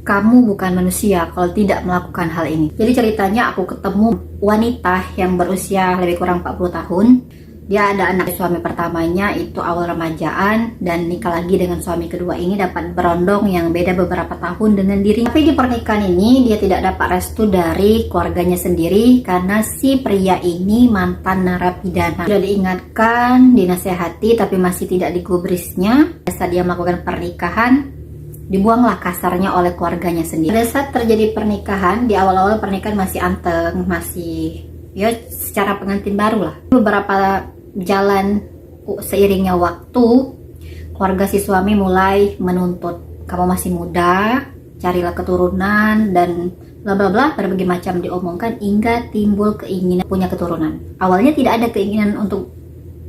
kamu bukan manusia kalau tidak melakukan hal ini. Jadi ceritanya aku ketemu wanita yang berusia lebih kurang 40 tahun. Dia ada anak. Suami pertamanya itu awal remajaan dan nikah lagi dengan suami kedua ini, dapat berondong yang beda beberapa tahun dengan dirinya. Tapi di pernikahan ini dia tidak dapat restu dari keluarganya sendiri karena si pria ini mantan narapidana. Sudah diingatkan, dinasehati, tapi masih tidak digubrisnya. Saat dia melakukan pernikahan, dibuanglah kasarnya oleh keluarganya sendiri. Pada saat terjadi pernikahan, di awal-awal pernikahan masih anteng, masih ya secara pengantin baru lah. Beberapa jalan seiringnya waktu, keluarga si suami mulai menuntut, kamu masih muda, carilah keturunan dan bla bla bla, berbagai macam diomongkan hingga timbul keinginan punya keturunan. Awalnya tidak ada keinginan untuk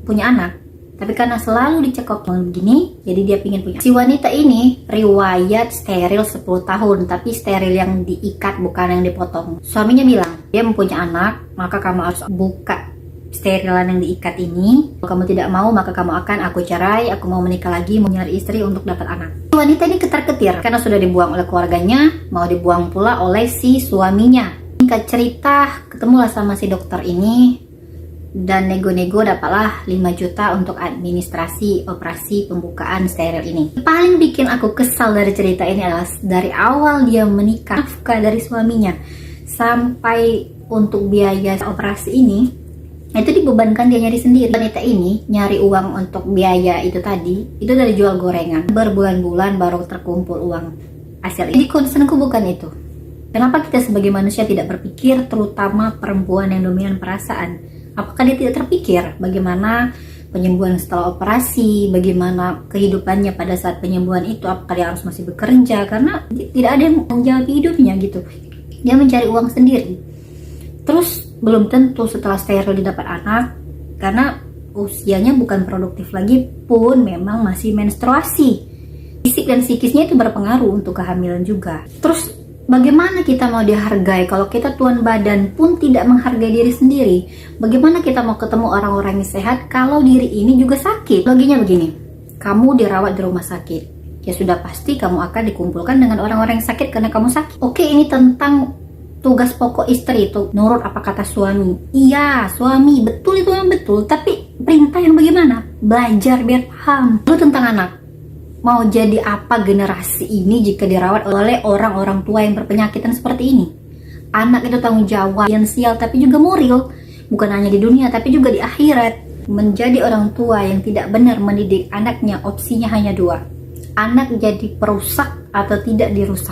punya anak, tapi karena selalu dicekok begini, jadi dia ingin punya. Si wanita ini riwayat steril 10 tahun, tapi steril yang diikat bukan yang dipotong. Suaminya bilang, dia mempunyai anak, maka kamu harus buka sterilan yang diikat ini. Kalau kamu tidak mau, maka kamu akan aku cerai, aku mau menikah lagi, mau nyari istri untuk dapat anak. Wanita ini ketar-ketir karena sudah dibuang oleh keluarganya, mau dibuang pula oleh si suaminya. Singkat cerita, ketemulah sama si dokter ini dan nego-nego dapatlah 5 juta untuk administrasi operasi pembukaan steril ini. Paling bikin aku kesal dari cerita ini adalah dari awal dia menikah, nafkah dari suaminya sampai untuk biaya operasi ini itu dibebankan dia nyari sendiri. Wanita ini nyari uang untuk biaya itu tadi, itu dari jual gorengan. Berbulan-bulan baru terkumpul uang hasil. Jadi concernku bukan itu. Kenapa kita sebagai manusia tidak berpikir, terutama perempuan yang dominan perasaan? Apakah dia tidak terpikir bagaimana penyembuhan setelah operasi, bagaimana kehidupannya pada saat penyembuhan itu, apakah dia harus masih bekerja? Karena tidak ada yang menjawab hidupnya gitu. Dia mencari uang sendiri. Terus belum tentu setelah steril didapat anak, karena usianya bukan produktif lagi pun memang masih menstruasi. Fisik dan psikisnya itu berpengaruh untuk kehamilan juga. Terus bagaimana kita mau dihargai kalau kita tuan badan pun tidak menghargai diri sendiri? Bagaimana kita mau ketemu orang-orang yang sehat kalau diri ini juga sakit? Loginya begini, kamu dirawat di rumah sakit, ya sudah pasti kamu akan dikumpulkan dengan orang-orang yang sakit karena kamu sakit. Oke, ini tentang tugas pokok istri itu, nurut apa kata suami. Iya, suami, betul itu yang betul. Tapi perintah yang bagaimana? Belajar biar paham. Lalu tentang anak, mau jadi apa generasi ini jika dirawat oleh orang-orang tua yang berpenyakitan seperti ini? Anak itu tanggung jawab finansial tapi juga moral, bukan hanya di dunia tapi juga di akhirat. Menjadi orang tua yang tidak benar mendidik anaknya, opsinya hanya 2. Anak jadi perusak atau tidak dirusak.